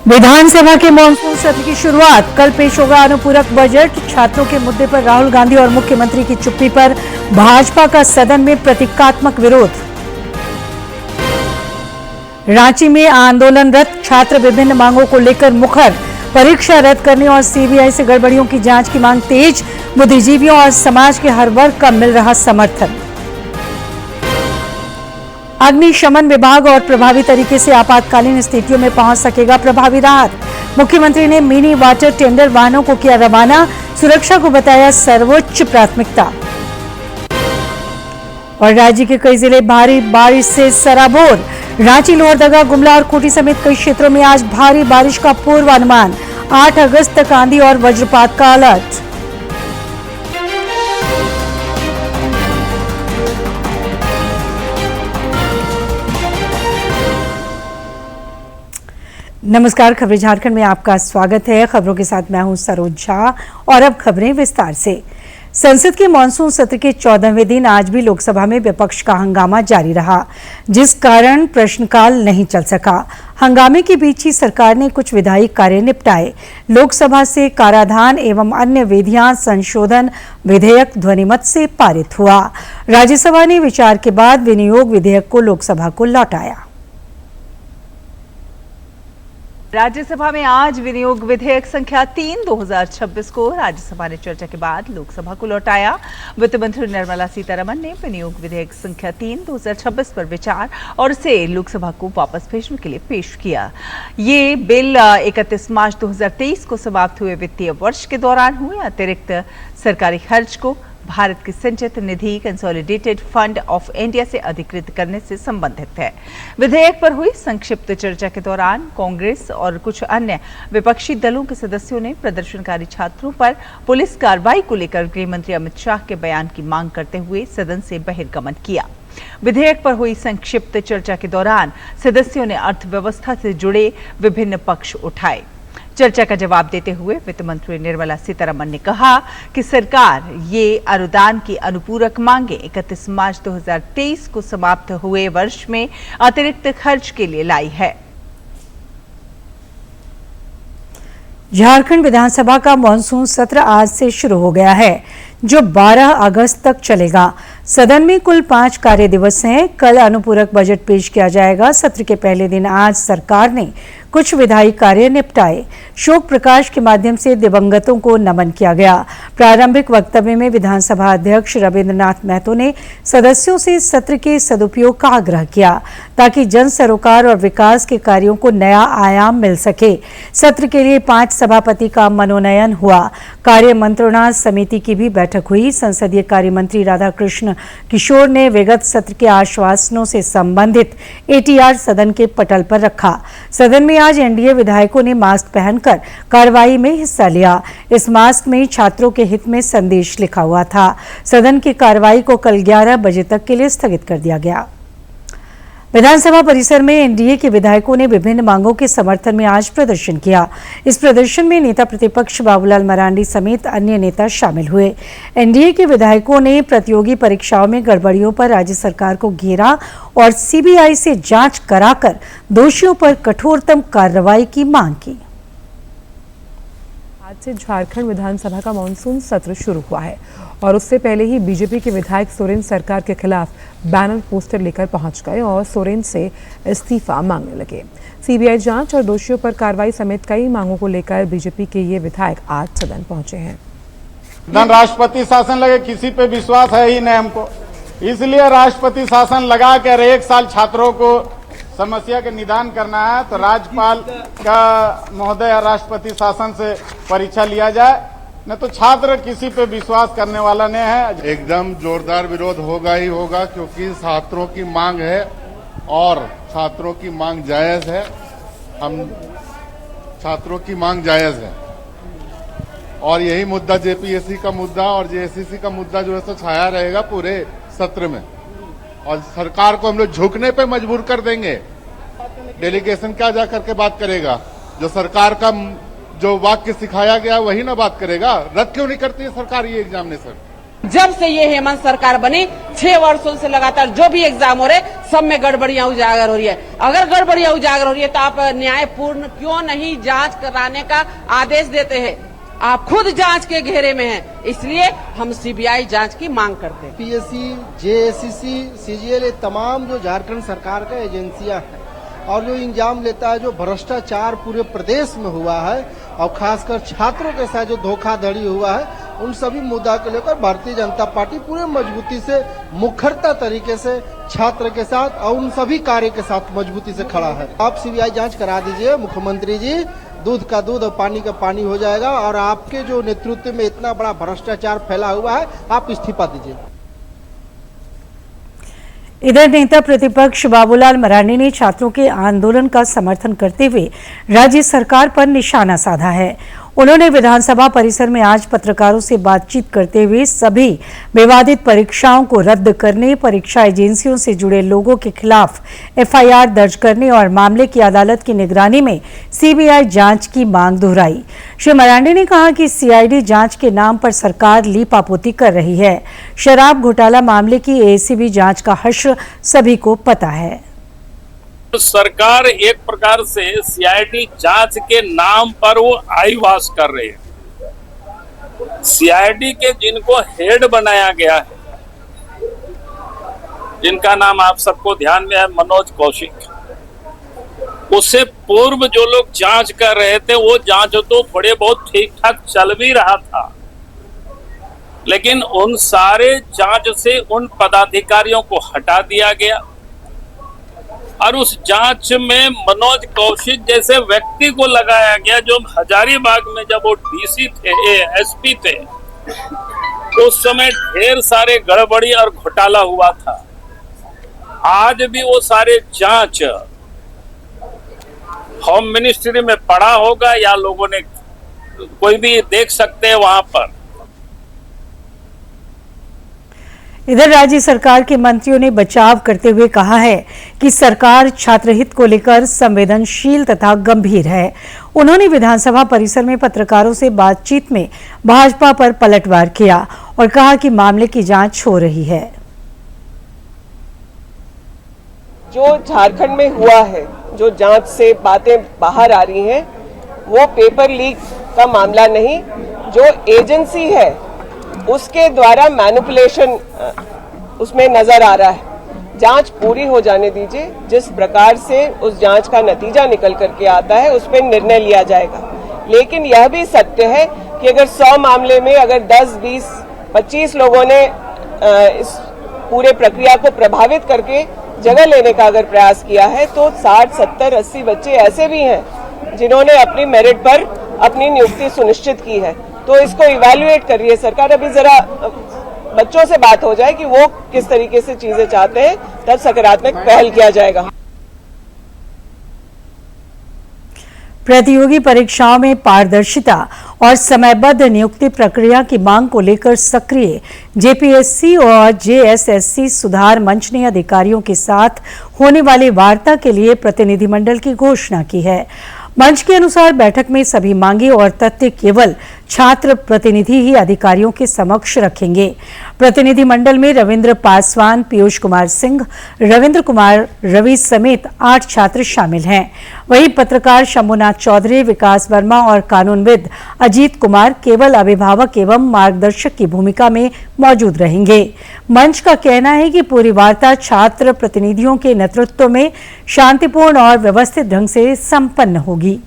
विधानसभा के मॉनसून सत्र की शुरुआत कल पेश होगा अनुपूरक बजट। छात्रों के मुद्दे पर राहुल गांधी और मुख्यमंत्री की चुप्पी पर भाजपा का सदन में प्रतीकात्मक विरोध। रांची में आंदोलनरत छात्र विभिन्न मांगों को लेकर मुखर। परीक्षा रद्द करने और सीबीआई से गड़बड़ियों की जांच की मांग तेज। बुद्धिजीवियों और समाज के हर वर्ग का मिल रहा समर्थन। अग्निशमन विभाग और प्रभावी तरीके से आपातकालीन स्थितियों में पहुंच सकेगा प्रभावी राहत। मुख्यमंत्री ने मिनी वाटर टेंडर वाहनों को किया रवाना। सुरक्षा को बताया सर्वोच्च प्राथमिकता। और राज्य के कई जिले भारी बारिश से सराबोर। रांची, लोहरदगा, गुमला और खूंटी समेत कई क्षेत्रों में आज भारी बारिश का पूर्वानुमान। 8 अगस्त तक आंधी और वज्रपात का अलर्ट। नमस्कार, खबरें झारखंड में आपका स्वागत है। खबरों के साथ मैं हूं सरोज झा और अब खबरें विस्तार से। संसद के मानसून सत्र के 14वें दिन आज भी लोकसभा में विपक्ष का हंगामा जारी रहा, जिस कारण प्रश्नकाल नहीं चल सका। हंगामे के बीच ही सरकार ने कुछ विधायी कार्य निपटाए। लोकसभा से कराधान एवं अन्य विधियां संशोधन विधेयक ध्वनिमत से पारित हुआ। राज्यसभा ने विचार के बाद विनियोग विधेयक को लोकसभा को लौटाया। राज्यसभा में आज विनियोग विधेयक संख्या 3 2026 को राज्यसभा ने चर्चा के बाद लोकसभा को लौटाया। वित्त मंत्री निर्मला सीतारमण ने विनियोग विधेयक संख्या 3 2026 पर विचार और इसे लोकसभा को वापस भेजने के लिए पेश किया। ये बिल 31 मार्च 2023 को समाप्त हुए वित्तीय वर्ष के दौरान हुए अतिरिक्त सरकारी खर्च को भारत की संचित निधि कंसोलिडेटेड फंड ऑफ इंडिया से अधिकृत करने से संबंधित है। विधेयक पर हुई संक्षिप्त चर्चा के दौरान कांग्रेस और कुछ अन्य विपक्षी दलों के सदस्यों ने प्रदर्शनकारी छात्रों पर पुलिस कार्रवाई को लेकर गृह मंत्री अमित शाह के बयान की मांग करते हुए सदन से बहिर्गमन किया। विधेयक पर हुई संक्षिप्त चर्चा के दौरान सदस्यों ने अर्थव्यवस्था से जुड़े विभिन्न पक्ष उठाए। चर्चा का जवाब देते हुए वित्त मंत्री निर्मला सीतारमण ने कहा कि सरकार ये अनुदान की अनुपूरक मांगे 31 मार्च 2023 को समाप्त हुए वर्ष में अतिरिक्त खर्च के लिए लाई है। झारखंड विधानसभा का मानसून सत्र आज से शुरू हो गया है, जो 12 अगस्त तक चलेगा। सदन में कुल 5 कार्य दिवस हैं। कल अनुपूरक बजट पेश किया जाएगा। सत्र के पहले दिन आज सरकार ने कुछ विधायी कार्य निपटाए। शोक प्रकाश के माध्यम से दिवंगतों को नमन किया गया। प्रारंभिक वक्तव्य में विधानसभा अध्यक्ष रविंद्रनाथ महतो ने सदस्यों से सत्र के सदुपयोग का आग्रह किया, ताकि जन सरोकार और विकास के कार्यों को नया आयाम मिल सके। सत्र के लिए 5 सभापति का मनोनयन हुआ। कार्य मंत्रणा समिति की भी बैठक हुई। संसदीय कार्य मंत्री राधाकृष्ण किशोर ने विगत सत्र के आश्वासनों से संबंधित एटीआर सदन के पटल पर रखा। सदन में आज एनडीए विधायकों ने मास्क पहनकर कार्रवाई में हिस्सा लिया। इस मास्क में छात्रों के हित में संदेश लिखा हुआ था। सदन की कार्रवाई को कल 11 बजे तक के लिए स्थगित कर दिया गया। विधानसभा परिसर में एनडीए के विधायकों ने विभिन्न मांगों के समर्थन में आज प्रदर्शन किया। इस प्रदर्शन में नेता प्रतिपक्ष बाबूलाल मरांडी समेत अन्य नेता शामिल हुए। एनडीए के विधायकों ने प्रतियोगी परीक्षाओं में गड़बड़ियों पर राज्य सरकार को घेरा और सीबीआई से जांच कराकर दोषियों पर कठोरतम कार्रवाई की मांग की। आज से झारखंड विधानसभा का मानसून सत्र शुरू हुआ है और उससे पहले ही बीजेपी के विधायक सोरेन सरकार के खिलाफ बैनर पोस्टर लेकर पहुंच गए और सोरेन से इस्तीफा मांगने लगे। सीबीआई जांच और दोषियों पर कार्रवाई समेत कई मांगों को लेकर बीजेपी के ये विधायक आज सदन पहुंचे हैं। राष्ट्रपति शासन लगे, किसी पे विश्वास है ही नहीं हमको, इसलिए राष्ट्रपति शासन लगा कर 1 साल छात्रों को समस्या के निदान करना है तो राज्यपाल का महोदय राष्ट्रपति शासन से परीक्षा लिया जाए, न तो छात्र किसी पे विश्वास करने वाला नहीं है। एकदम जोरदार विरोध होगा ही होगा, क्योंकि छात्रों की मांग है और छात्रों की मांग जायज है। हम छात्रों की मांग जायज है और यही मुद्दा जेपीएससी का मुद्दा और जेएससीसी का मुद्दा जो है सो छाया रहेगा पूरे सत्र में और सरकार को हम लोग झुकने पे मजबूर कर देंगे। डेलीगेशन क्या जा करके बात करेगा? जो सरकार का जो वाक्य सिखाया गया वही ना बात करेगा। रद्द क्यों नहीं करती है सरकार ये एग्जामिनेशन? जब से ये हेमंत सरकार बनी 6 वर्षों से लगातार जो भी एग्जाम हो रहे सब में गड़बड़ियां उजागर हो रही है। अगर गड़बड़ियां उजागर हो रही है तो आप न्यायपूर्ण क्यों नहीं जांच कराने का आदेश देते हैं? आप खुद जांच के घेरे में हैं, इसलिए हम सीबीआई जांच की मांग करते हैं। पीएससी, जेएसएससी, सीजीएल, ये तमाम जो झारखंड सरकार का एजेंसियां हैं और जो इंजाम लेता है, जो भ्रष्टाचार पूरे प्रदेश में हुआ है और खासकर छात्रों के साथ जो धोखाधड़ी हुआ है, उन सभी मुद्दा को लेकर भारतीय जनता पार्टी पूरे मजबूती से, मुखरता तरीके से छात्र के साथ और उन सभी कार्य के साथ मजबूती से खड़ा है। आप सीबीआई जांच करा दीजिए मुख्यमंत्री जी, दूध का दूध और पानी का पानी हो जाएगा। और आपके जो नेतृत्व में इतना बड़ा भ्रष्टाचार फैला हुआ है, आप इस्तीफा दीजिए। इधर नेता प्रतिपक्ष बाबूलाल मरांडी ने छात्रों के आंदोलन का समर्थन करते हुए राज्य सरकार पर निशाना साधा है। उन्होंने विधानसभा परिसर में आज पत्रकारों से बातचीत करते हुए सभी विवादित परीक्षाओं को रद्द करने, परीक्षा एजेंसियों से जुड़े लोगों के खिलाफ एफआईआर दर्ज करने और मामले की अदालत की निगरानी में सीबीआई जांच की मांग दोहराई। श्री मरांडी ने कहा कि सीआईडी जांच के नाम पर सरकार लीपापोती कर रही है। शराब घोटाला मामले की एसीबी जांच का हश्र सभी को पता है। सरकार एक प्रकार से सीआईडी जांच के नाम पर वो आईवास कर रहे हैं। सीआईडी के जिनको हेड बनाया गया है, जिनका नाम आप सबको ध्यान में है, मनोज कौशिक, उससे पूर्व जो लोग जांच कर रहे थे वो जांच तो थोड़े बहुत ठीक ठाक चल भी रहा था, लेकिन उन सारे जांच से उन पदाधिकारियों को हटा दिया गया और उस जांच में मनोज कौशिक जैसे व्यक्ति को लगाया गया जो हजारीबाग में जब वो डीसी थे, एसपी थे, तो उस समय ढेर सारे गड़बड़ी और घोटाला हुआ था। आज भी वो सारे जांच होम मिनिस्ट्री में पड़ा होगा या लोगों ने, कोई भी देख सकते हैं वहां पर। इधर राज्य सरकार के मंत्रियों ने बचाव करते हुए कहा है कि सरकार छात्रहित को लेकर संवेदनशील तथा गंभीर है। उन्होंने विधानसभा परिसर में पत्रकारों से बातचीत में भाजपा पर पलटवार किया और कहा कि मामले की जांच हो रही है। जो झारखंड में हुआ है, जो जांच से बातें बाहर आ रही हैं, वो पेपर लीक का मामला नहीं, जो एजेंसी है उसके द्वारा मैनिपुलेशन उसमें नजर आ रहा है। जांच पूरी हो जाने दीजिए, जिस प्रकार से उस जांच का नतीजा निकल करके आता है उस पर निर्णय लिया जाएगा। लेकिन यह भी सत्य है कि अगर 100 मामले में अगर 10, 20, 25 लोगों ने इस पूरे प्रक्रिया को प्रभावित करके जगह लेने का अगर प्रयास किया है, तो 60, 70, 80 बच्चे ऐसे भी हैं जिन्होंने अपनी मेरिट पर अपनी नियुक्ति सुनिश्चित की है। तो इसको इवैल्यूएट कर रही है सरकार। अभी जरा बच्चों से बात हो जाए कि वो किस तरीके से चीजें चाहते हैं, तब सकारात्मक पहल किया जाएगा। प्रतियोगी परीक्षाओं में पारदर्शिता और समयबद्ध नियुक्ति प्रक्रिया की मांग को लेकर सक्रिय जेपीएससी और जेएसएससी सुधार मंच ने अधिकारियों के साथ होने वाली वार्ता के लिए प्रतिनिधिमंडल की घोषणा की है। मंच के अनुसार बैठक में सभी मांगे और तथ्य केवल छात्र प्रतिनिधि ही अधिकारियों के समक्ष रखेंगे। प्रतिनिधिमंडल में रविंद्र पासवान, पीयूष कुमार सिंह, रविंद्र कुमार रवि समेत 8 छात्र शामिल हैं। वहीं पत्रकार शंभुनाथ चौधरी, विकास वर्मा और कानूनविद अजीत कुमार केवल अभिभावक एवं मार्गदर्शक की भूमिका में मौजूद रहेंगे। मंच का कहना है कि पूरी वार्ता छात्र प्रतिनिधियों के नेतृत्व में शांतिपूर्ण और व्यवस्थित ढंग से संपन्न होगी।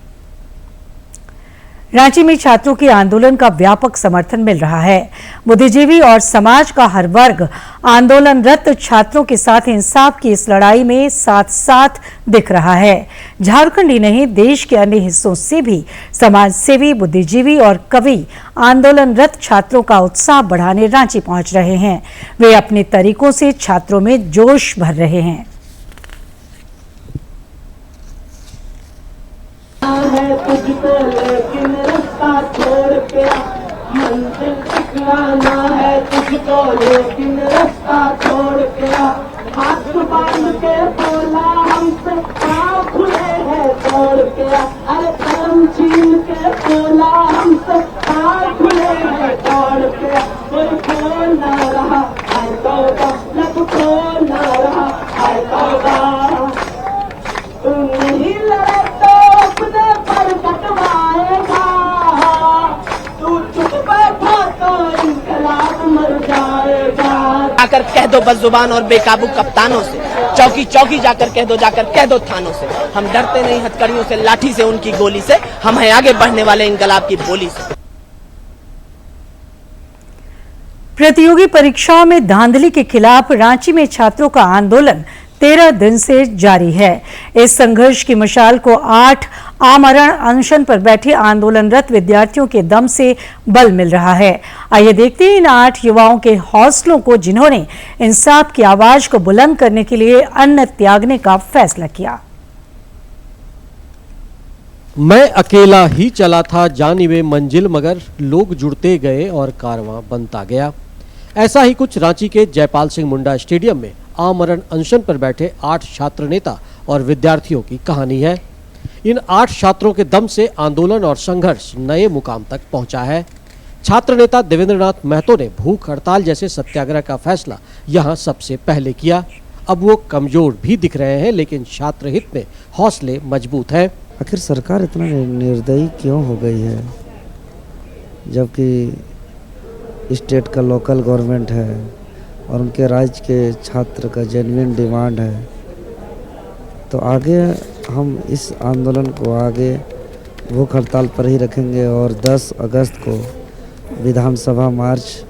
रांची में छात्रों के आंदोलन का व्यापक समर्थन मिल रहा है। बुद्धिजीवी और समाज का हर वर्ग आंदोलनरत छात्रों के साथ इंसाफ की इस लड़ाई में साथ साथ दिख रहा है। झारखंड ही नहीं, देश के अन्य हिस्सों से भी समाजसेवी, बुद्धिजीवी और कवि आंदोलनरत छात्रों का उत्साह बढ़ाने रांची पहुंच रहे हैं। वे अपने तरीकों से छात्रों में जोश भर रहे हैं। तुझको लेकिन रास्ता छोड़ के मंजिल ठिकाना है, तुझको लेकिन रास्ता छोड़ के हाथ बांध के बोला हमसे पाँव खुले हैं तोड़ के, अरे कलम छीन के बोला हमसे पाँव खुले हैं तोड़ के, कोई बोल जाकर कह दो बदजुबान और बेकाबू कप्तानों से, चौकी चौकी जाकर कह दो थानों से। हम डरते नहीं हथकड़ियों से, लाठी से, उनकी गोली से, हम हैं आगे बढ़ने वाले इनकलाब की बोली से। प्रतियोगी परीक्षाओं में धांधली के खिलाफ रांची में छात्रों का आंदोलन 13 दिन से जारी है। इस संघर्ष की मशाल को 8 आमरण अनशन पर बैठे आंदोलनरत विद्यार्थियों के दम से बल मिल रहा है। आइए देखते हैं इन 8 युवाओं के हौसलों को, जिन्होंने इंसाफ की आवाज को बुलंद करने के लिए अन्न त्यागने का फैसला किया। मैं अकेला ही चला था जानिबे मंजिल, मगर लोग जुड़ते गए और कारवां बनता गया। ऐसा ही कुछ रांची के जयपाल सिंह मुंडा स्टेडियम में आमरण अनशन पर बैठे 8 छात्र नेता और विद्यार्थियों की कहानी है। इन 8 छात्रों के दम से आंदोलन और संघर्ष नए मुकाम तक पहुंचा है। छात्र नेता देवेंद्रनाथ महतो ने भूख हड़ताल जैसे सत्याग्रह का फैसला यहां सबसे पहले किया। अब वो कमजोर भी दिख रहे हैं, लेकिन छात्र हित में हौसले मजबूत है। आखिर सरकार इतना निर्दयी क्यों हो गई है, जबकि स्टेट का लोकल गवर्नमेंट है और उनके राज्य के छात्र का जेन्युइन डिमांड है। तो आगे हम इस आंदोलन को आगे भूख हड़ताल पर ही रखेंगे और 10 अगस्त को विधानसभा मार्च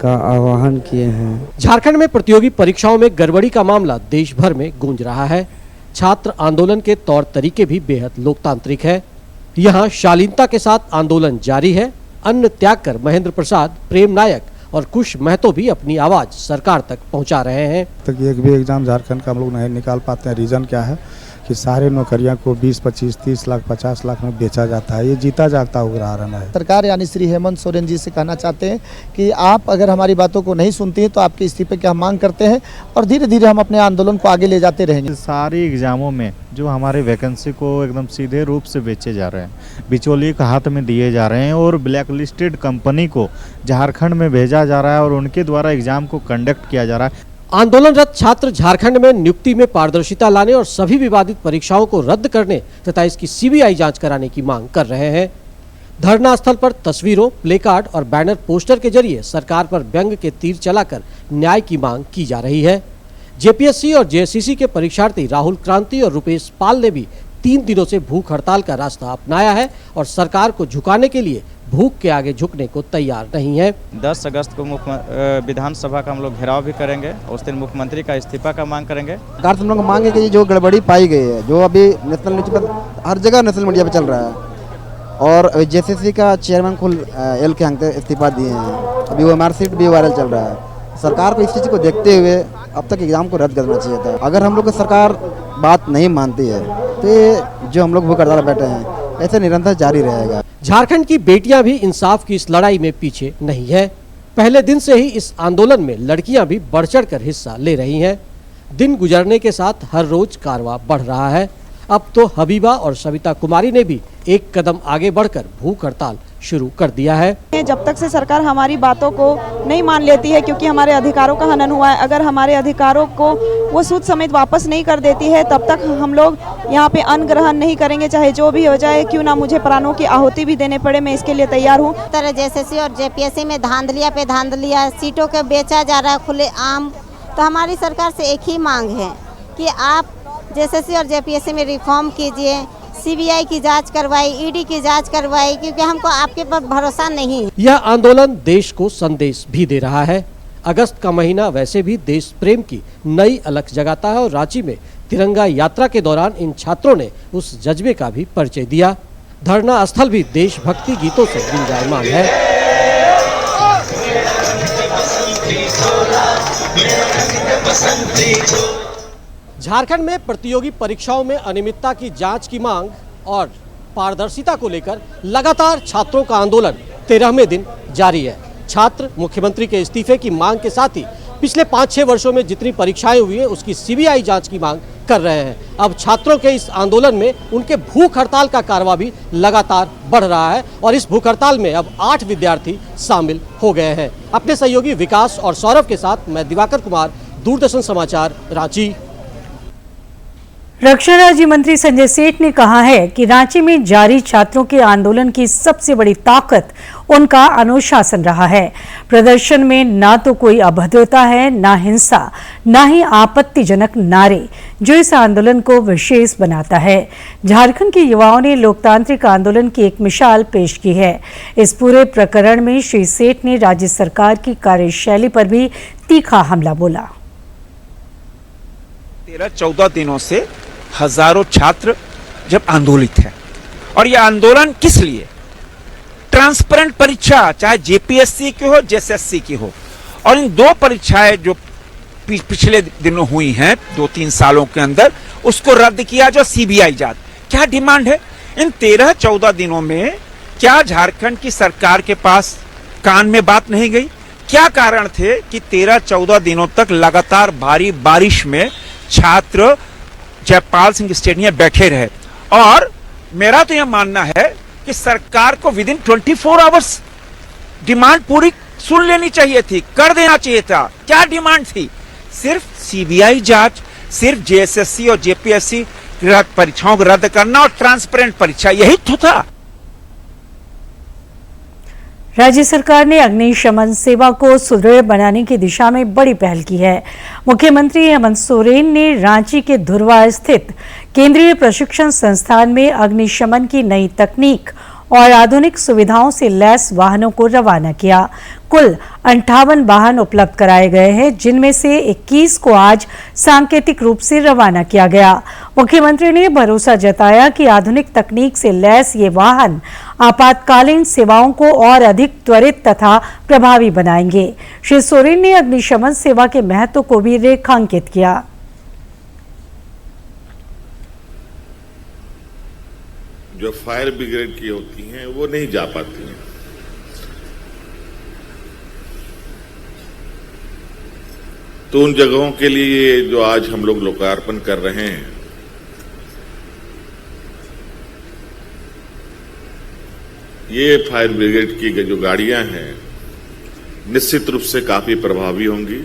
का आह्वान किए हैं। झारखंड में प्रतियोगी परीक्षाओं में गड़बड़ी का मामला देश भर में गूंज रहा है। छात्र आंदोलन के तौर तरीके भी बेहद लोकतांत्रिक है। यहाँ शालीनता के साथ आंदोलन जारी है। अन्न त्याग कर महेंद्र प्रसाद, प्रेम नायक और कुश महतो भी अपनी आवाज सरकार तक पहुंचा रहे हैं। तक एक भी एग्जाम झारखंड का हम लोग नहीं निकाल पाते हैं। रीजन क्या है कि सारे नौकरियां को 20, 25, 30 लाख, 50 लाख में बेचा जाता है। ये जीता जागता उदाहरण है। सरकार यानी श्री हेमंत सोरेन जी से कहना चाहते हैं कि आप अगर हमारी बातों को नहीं सुनती हैं तो आपके इस्तीफे की हम मांग करते हैं और धीरे धीरे हम अपने आंदोलन को आगे ले जाते रहेंगे। सारी एग्जामों में जो हमारे वैकेंसी को एकदम सीधे रूप से बेचे जा रहे हैं, बिचौलिए के हाथ में दिए जा रहे हैं और ब्लैक लिस्टेड कंपनी को झारखंड में भेजा जा रहा है और उनके द्वारा एग्जाम को कंडक्ट किया जा रहा है। आंदोलनरत छात्र झारखंड में नियुक्ति में पारदर्शिता लाने और सभी विवादित परीक्षाओं को रद्द करने तथा इसकी सीबीआई जांच कराने की मांग कर रहे हैं। धरना स्थल पर तस्वीरों, प्लेकार्ड और बैनर पोस्टर के जरिए सरकार पर व्यंग के तीर चलाकर न्याय की मांग की जा रही है। जेपीएससी और जेएससीसी के परीक्षार्थी राहुल क्रांति और रुपेश पाल ने भी 3 दिनों से भूख हड़ताल का रास्ता अपनाया है और सरकार को झुकाने के लिए भूख के आगे झुकने को तैयार नहीं है। 10 अगस्त को विधानसभा का हम लोग घेराव भी करेंगे। उस दिन मुख्यमंत्री का इस्तीफा का मांग करेंगे। सरकार से हम लोग मांगे कि जो गड़बड़ी पाई गई है, जो अभी नेशनल न्यूज पर हर जगह नेशनल मीडिया पे चल रहा है और जेसीसी का चेयरमैन खुल एल के हंगते इस्तीफा दिए हैं। अभी वो मार्कशीट भी वायरल चल रहा है। सरकार को इस चीज़ को देखते हुए अब तक एग्जाम को रद्द करना चाहिए था। अगर हम लोग की सरकार बात नहीं मानती है तो ये जो हम लोग भूख हड़ताल बैठे हैं ऐसे निरंतर जारी रहेगा। झारखंड की बेटियां भी इंसाफ की इस लड़ाई में पीछे नहीं है। पहले दिन से ही इस आंदोलन में लड़कियां भी बढ़ चढ़कर हिस्सा ले रही हैं। दिन गुजरने के साथ हर रोज कारवां बढ़ रहा है। अब तो हबीबा और सविता कुमारी ने भी एक कदम आगे बढ़कर भूख हड़ताल शुरू कर दिया है। जब तक से सरकार हमारी बातों को नहीं मान लेती है, क्योंकि हमारे अधिकारों का हनन हुआ है, अगर हमारे अधिकारों को वो सूद समेत वापस नहीं कर देती है, तब तक हम लोग यहाँ पे अन्न ग्रहण नहीं करेंगे, चाहे जो भी हो जाए, क्यों ना मुझे प्राणों की आहुति भी देने पड़े, मैं इसके लिए तैयार हूँ। तरह जेएसएससी और जेपीएससी में धांधलिया पे धांधलिया, सीटों के बेचा जा रहा है खुले आम। तो हमारी सरकार से एक ही मांग है कि आप जेएसएससी और जेपीएससी में रिफॉर्म कीजिए, सीबीआई की जांच करवाई, ईडी की जांच करवाई, क्योंकि हमको आपके पर भरोसा नहीं है। यह आंदोलन देश को संदेश भी दे रहा है। अगस्त का महीना वैसे भी देश प्रेम की नई अलख जगाता है और रांची में तिरंगा यात्रा के दौरान इन छात्रों ने उस जज्बे का भी परिचय दिया। धरना स्थल भी देशभक्ति गीतों से गुंजायमान है। झारखंड में प्रतियोगी परीक्षाओं में अनियमितता की जांच की मांग और पारदर्शिता को लेकर लगातार छात्रों का आंदोलन 13वें दिन जारी है। छात्र मुख्यमंत्री के इस्तीफे की मांग के साथ ही पिछले 5-6 वर्षों में जितनी परीक्षाएं हुई हैं उसकी सीबीआई जांच की मांग कर रहे हैं। अब छात्रों के इस आंदोलन में उनके भूख हड़ताल का कारवां भी लगातार बढ़ रहा है और इस भूख हड़ताल में अब 8 विद्यार्थी शामिल हो गए हैं। अपने सहयोगी विकास और सौरभ के साथ मैं दिवाकर कुमार, दूरदर्शन समाचार, रांची। रक्षा राज्य मंत्री संजय सेठ ने कहा है कि रांची में जारी छात्रों के आंदोलन की सबसे बड़ी ताकत उनका अनुशासन रहा है। प्रदर्शन में ना तो कोई अभद्रता है, ना हिंसा, ना ही आपत्तिजनक नारे, जो इस आंदोलन को विशेष बनाता है। झारखंड के युवाओं ने लोकतांत्रिक आंदोलन की एक मिसाल पेश की है। इस पूरे प्रकरण में श्री सेठ ने राज्य सरकार की कार्यशैली पर भी तीखा हमला बोला। 13-14 दिनों से हजारों छात्र जब आंदोलित हैं, और यह आंदोलन किस लिए? ट्रांसपेरेंट परीक्षा, चाहे जेपीएससी की हो, जेएसएससी की हो, और इन दो परीक्षाएं जो पिछले दिनों हुई हैं 2-3 सालों के अंदर, उसको रद्द किया जो सीबीआई जांच। क्या डिमांड है? इन 13-14 दिनों में क्या झारखंड की सरकार के पास कान में बात नहीं गई? क्या कारण थे कि 13-14 दिनों तक लगातार भारी बारिश में छात्र जयपाल सिंह स्टेडियम में बैठे रहे? और मेरा तो यह मानना है कि सरकार को विद इन 24 आवर्स डिमांड पूरी सुन लेनी चाहिए थी, कर देना चाहिए था। क्या डिमांड थी? सिर्फ सीबीआई जांच, सिर्फ जेएसएससी और जेपीएससी परीक्षाओं को रद्द करना और ट्रांसपेरेंट परीक्षा, यही तो था। राज्य सरकार ने अग्निशमन सेवा को सुदृढ़ बनाने की दिशा में बड़ी पहल की है। मुख्यमंत्री हेमंत सोरेन ने रांची के धुर्वा स्थित केंद्रीय प्रशिक्षण संस्थान में अग्निशमन की नई तकनीक और आधुनिक सुविधाओं से लैस वाहनों को रवाना किया। कुल 58 वाहन उपलब्ध कराए गए हैं, जिनमें से 21 को आज सांकेतिक रूप से रवाना किया गया। मुख्यमंत्री ने भरोसा जताया कि आधुनिक तकनीक से लैस ये वाहन आपातकालीन सेवाओं को और अधिक त्वरित तथा प्रभावी बनाएंगे। श्री सोरेन ने अग्निशमन सेवा के महत्व को भी रेखांकित किया। जो फायर ब्रिगेड की होती हैं वो नहीं जा पाती हैं। तो उन जगहों के लिए जो आज हम लोग लोकार्पण कर रहे हैं, ये फायर ब्रिगेड की जो गाड़ियां हैं निश्चित रूप से काफी प्रभावी होंगी।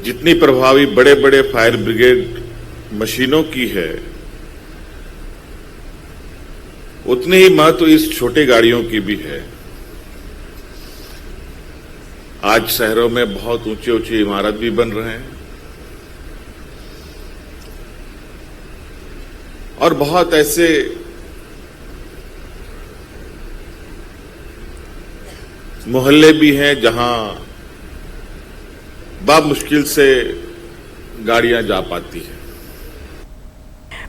जितनी प्रभावी बड़े बड़े फायर ब्रिगेड मशीनों की है, उतनी ही महत्व इस छोटी गाड़ियों की भी है। आज शहरों में बहुत ऊंची ऊंची इमारत भी बन रहे हैं और बहुत ऐसे मोहल्ले भी हैं जहां मुश्किल से गाड़ियां जा पाती हैं।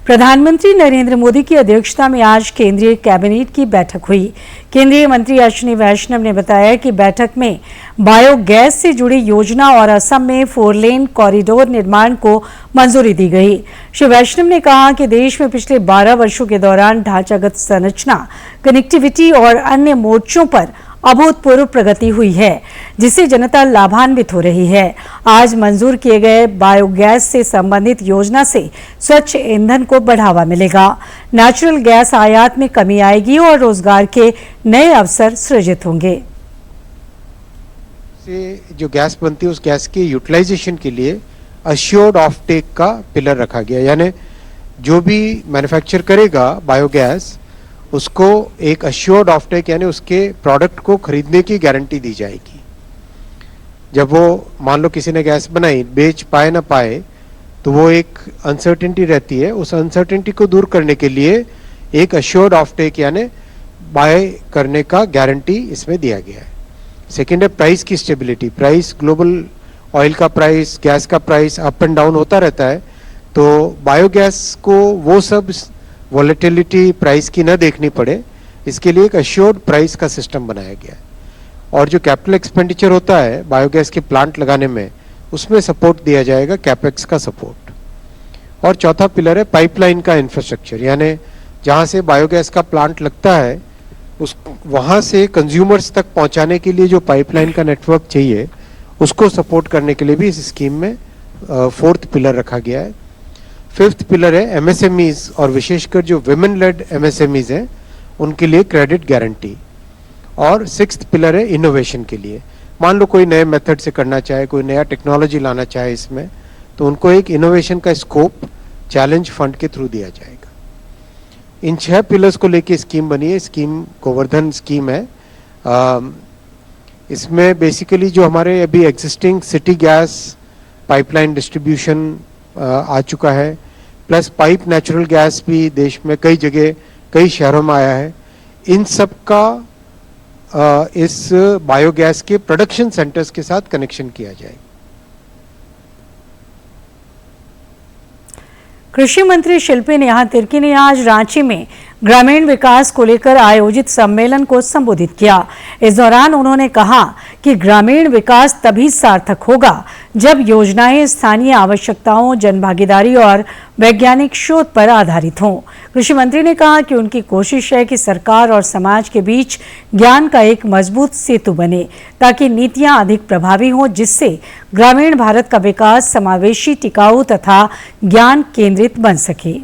प्रधानमंत्री नरेंद्र मोदी की अध्यक्षता में आज केंद्रीय कैबिनेट की बैठक हुई। केंद्रीय मंत्री अश्विनी वैष्णव ने बताया कि बैठक में बायोगैस से जुड़ी योजना और असम में 4 लेन कॉरिडोर निर्माण को मंजूरी दी गई। श्री वैष्णव ने कहा कि देश में पिछले 12 वर्षों के दौरान ढांचागत संरचना, कनेक्टिविटी और अन्य मोर्चों पर अभूतपूर्व प्रगति हुई है, जिससे जनता लाभान्वित हो रही है। आज मंजूर किए गए बायोगैस से संबंधित योजना से स्वच्छ ईंधन को बढ़ावा मिलेगा, नेचुरल गैस आयात में कमी आएगी और रोजगार के नए अवसर सृजित होंगे। से जो गैस बनती है उस गैस के यूटिलाइजेशन के लिए अश्योर्ड ऑफ टेक का पिलर रखा गया, यानी जो भी मैन्युफैक्चर करेगा बायोगैस उसको एक अश्योर्ड ऑफ टेक यानी उसके प्रोडक्ट को खरीदने की गारंटी दी जाएगी। जब वो मान लो किसी ने गैस बनाई, बेच पाए ना पाए, तो वो एक अनसर्टेनिटी रहती है। उस अनसर्टेनिटी को दूर करने के लिए एक अश्योर्ड ऑफ टेक यानी बाय करने का गारंटी इसमें दिया गया है। सेकेंड है प्राइस की स्टेबिलिटी। प्राइस ग्लोबल ऑयल का प्राइस, गैस का प्राइस अप एंड डाउन होता रहता है, तो बायोगैस को वो सब वॉलेटिलिटी प्राइस की न देखनी पड़े, इसके लिए एक अश्योर्ड प्राइस का सिस्टम बनाया गया है। और जो कैपिटल एक्सपेंडिचर होता है बायोगैस के प्लांट लगाने में, उसमें सपोर्ट दिया जाएगा, कैपेक्स का सपोर्ट। और चौथा पिलर है पाइपलाइन का इंफ्रास्ट्रक्चर, यानी जहाँ से बायोगैस का प्लांट लगता है उस वहाँ से कंज्यूमर्स तक पहुँचाने के लिए जो पाइपलाइन का नेटवर्क चाहिए, उसको सपोर्ट करने के लिए भी इस स्कीम में 4th पिलर रखा गया है। 5th पिलर है एमएसएमईज, और विशेषकर जो विमेन लेड एमएसएमईज हैं उनके लिए क्रेडिट गारंटी। और 6th पिलर है इनोवेशन के लिए। मान लो कोई नए मेथड से करना चाहे, कोई नया टेक्नोलॉजी लाना चाहे इसमें, तो उनको एक इनोवेशन का स्कोप चैलेंज फंड के थ्रू दिया जाएगा। इन 6 पिलर्स को लेके स्कीम बनी है, स्कीम गोवर्धन स्कीम है। इसमें बेसिकली जो हमारे अभी existing city gas pipeline distribution आ चुका है, प्लस पाइप नेचुरल गैस भी देश में कई जगह कई शहरों में आया है, इन सब का इस बायोगैस के प्रोडक्शन सेंटर्स के साथ कनेक्शन किया जाएगा। कृषि मंत्री शिल्पी नेहा तिर्की ने आज रांची में ग्रामीण विकास को लेकर आयोजित सम्मेलन को संबोधित किया। इस दौरान उन्होंने कहा कि ग्रामीण विकास तभी सार्थक होगा जब योजनाएं स्थानीय आवश्यकताओं, जनभागीदारी और वैज्ञानिक शोध पर आधारित हों। कृषि मंत्री ने कहा कि उनकी कोशिश है कि सरकार और समाज के बीच ज्ञान का एक मजबूत सेतु बने ताकि नीतियां अधिक प्रभावी हों, जिससे ग्रामीण भारत का विकास समावेशी, टिकाऊ तथा ज्ञान केंद्रित बन सके।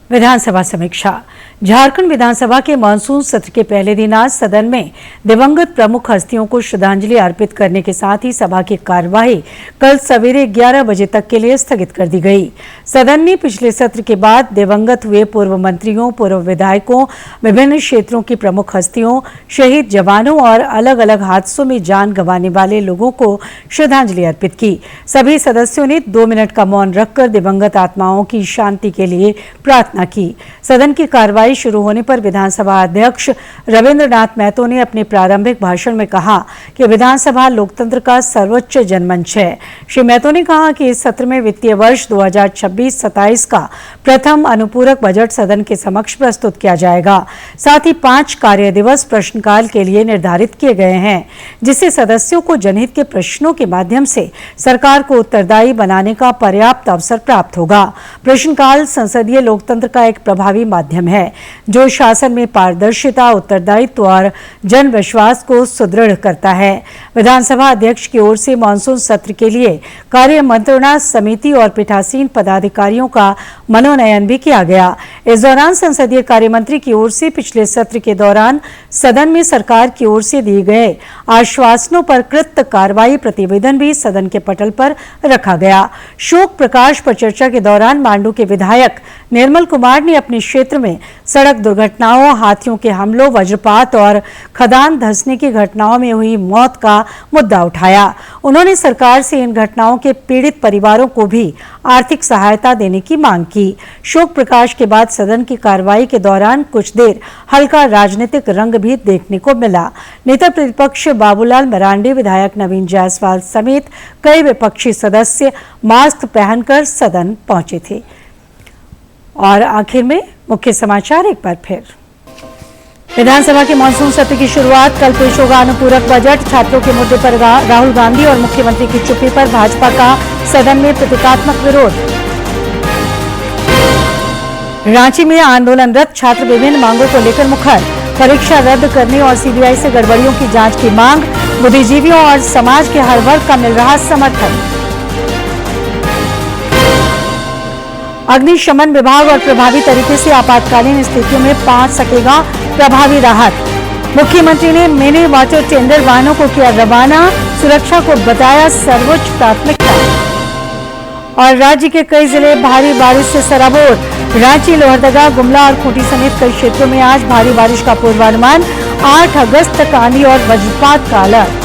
विधानसभा समीक्षा। झारखंड विधानसभा के मानसून सत्र के पहले दिन आज सदन में दिवंगत प्रमुख हस्तियों को श्रद्धांजलि अर्पित करने के साथ ही सभा की कार्यवाही कल सवेरे 11 बजे तक के लिए स्थगित कर दी गई। सदन ने पिछले सत्र के बाद दिवंगत हुए पूर्व मंत्रियों, पूर्व विधायकों, विभिन्न क्षेत्रों की प्रमुख हस्तियों, शहीद जवानों और अलग अलग हादसों में जान गंवाने वाले लोगों को श्रद्धांजलि अर्पित की। सभी सदस्यों ने 2 मिनट का मौन रखकर दिवंगत आत्माओं की शांति के लिए प्रार्थना की। सदन की कार्यवाही शुरू होने पर विधानसभा अध्यक्ष रविंद्रनाथ महतो ने अपने प्रारंभिक भाषण में कहा कि विधानसभा लोकतंत्र का सर्वोच्च जनमंच है। श्री महतो ने कहा कि इस सत्र में वित्तीय वर्ष 2026-27 का प्रथम अनुपूरक बजट सदन के समक्ष प्रस्तुत किया जाएगा। साथ ही 5 कार्य दिवस प्रश्नकाल के लिए निर्धारित किए गए हैं, जिससे सदस्यों को जनहित के प्रश्नों के माध्यम से सरकार को उत्तरदायी बनाने का पर्याप्त अवसर प्राप्त होगा। प्रश्नकाल संसदीय लोकतंत्र का एक प्रभावी माध्यम है जो शासन में पारदर्शिता, उत्तरदायित्व और जन विश्वास को सुदृढ़ करता है। विधानसभा अध्यक्ष की ओर से मानसून सत्र के लिए कार्य मंत्रणा समिति और पीठासीन पदाधिकारियों का मनोनयन भी किया गया। इस दौरान संसदीय कार्य मंत्री की ओर से पिछले सत्र के दौरान सदन में सरकार की ओर से दिए गए आश्वासनों पर कृत कार्रवाई प्रतिवेदन भी सदन के पटल पर रखा गया। शोक प्रकाश पर चर्चा के दौरान मांडू के विधायक निर्मल कुमार ने अपने क्षेत्र में सड़क दुर्घटनाओं, हाथियों के हमलों, वज्रपात और खदान धंसने की घटनाओं में हुई मौत का मुद्दा उठाया। उन्होंने सरकार से इन घटनाओं के पीड़ित परिवारों को भी आर्थिक सहायता देने की मांग की। शोक प्रकाश के बाद सदन की कार्रवाई के दौरान कुछ देर हल्का राजनीतिक रंग भी देखने को मिला। नेता प्रतिपक्ष बाबूलाल मरांडी, विधायक नवीन जायसवाल समेत कई विपक्षी सदस्य मास्क पहनकर सदन पहुंचे थे। और आखिर में मुख्य समाचार एक बार फिर। विधानसभा के मानसून सत्र की शुरुआत कल पेश होगा अनुपूरक बजट। छात्रों के मुद्दे पर राहुल गांधी और मुख्यमंत्री की चुप्पी पर भाजपा का सदन में प्रतीकात्मक विरोध। रांची में आंदोलनरत छात्र विभिन्न मांगों को लेकर मुखर। परीक्षा रद्द करने और सीबीआई से गड़बड़ियों की जांच की मांग। बुद्धिजीवियों और समाज के हर वर्ग का मिल रहा समर्थन। अग्निशमन विभाग और प्रभावी तरीके से आपातकालीन स्थितियों में पहुंच सकेगा प्रभावी राहत। मुख्यमंत्री ने मिनी वाटर टेंडर वाहनों को किया रवाना, सुरक्षा को बताया सर्वोच्च प्राथमिकता। और राज्य के कई जिले भारी बारिश से सराबोर। रांची, लोहरदगा, गुमला और खूंटी समेत कई क्षेत्रों में आज भारी बारिश का पूर्वानुमान। 8 अगस्त तक आंधी और वज्रपात का अलर्ट।